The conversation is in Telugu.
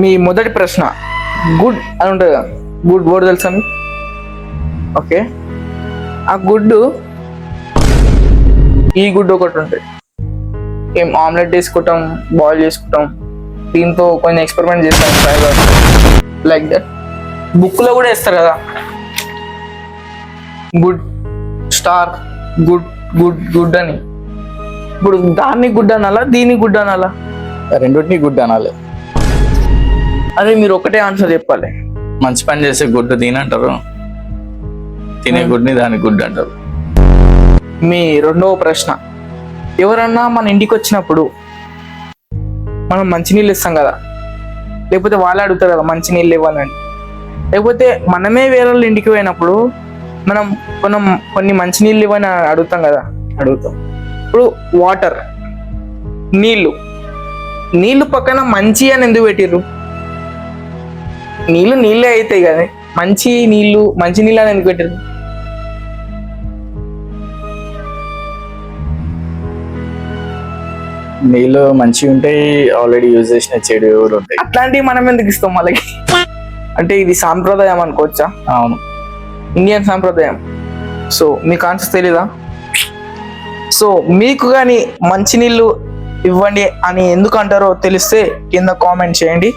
మీ మొదటి ప్రశ్న గుడ్ అని ఉంటుంది కదా, గుడ్ వర్డ్ తెలుసా మీకు? ఓకే, ఆ గుడ్డు, ఈ గుడ్డు ఒకటి ఉంటుంది, ఏం ఆమ్లెట్ వేసుకుంటాం, బాయిల్ చేసుకుంటాం, దీంతో కొంచెం ఎక్స్పెరిమెంట్ చేస్తాం ఫైబర్ లైక్ దట్. బుక్లో కూడా వేస్తారు కదా, good star, good good good అని. ఇప్పుడు దాన్ని గుడ్ అనాలా, దీన్ని గుడ్ అనాలా? రెండింటిని గుడ్ అనాలి. అదే మీరు ఒకటే ఆన్సర్ చెప్పాలి. మంచి పని చేసే గుడ్డు దీని అంటారు, తినే గుడ్ని దాని గుడ్డు అంటారు. మీ రెండవ ప్రశ్న, ఎవరన్నా మన ఇంటికి వచ్చినప్పుడు మనం మంచినీళ్ళు ఇస్తాం కదా, లేకపోతే వాళ్ళే అడుగుతారు కదా మంచినీళ్ళు ఇవ్వాలని, లేకపోతే మనమే వేరే వాళ్ళ ఇంటికి పోయినప్పుడు మనం కొన్ని మంచినీళ్ళు ఇవ్వని అడుగుతాం కదా, అడుగుతాం. ఇప్పుడు వాటర్, నీళ్ళు పక్కన మంచి అని ఎందుకు పెట్టిర్రు? నీళ్ళే అవుతాయి కదా, మంచి నీళ్ళు అని ఎందుకు పెట్టిర్రు? నీళ్ళు మంచిగా ఉంటాయి, ఆల్రెడీ యూజ్ చేసిన చెడు కూడా ఉంటాయి. అట్లాంటివి మనం ఎందుకు ఇస్తాం వాళ్ళకి? అంటే ఇది సాంప్రదాయం అనుకోవచ్చా? అవును, ఇండియన్ సాంప్రదాయం. సో మీకు ఆన్సర్ తెలీదా? సో మీకు కానీ మంచినీళ్ళు ఇవ్వండి అని ఎందుకు అంటారో తెలిస్తే కింద కామెంట్ చేయండి.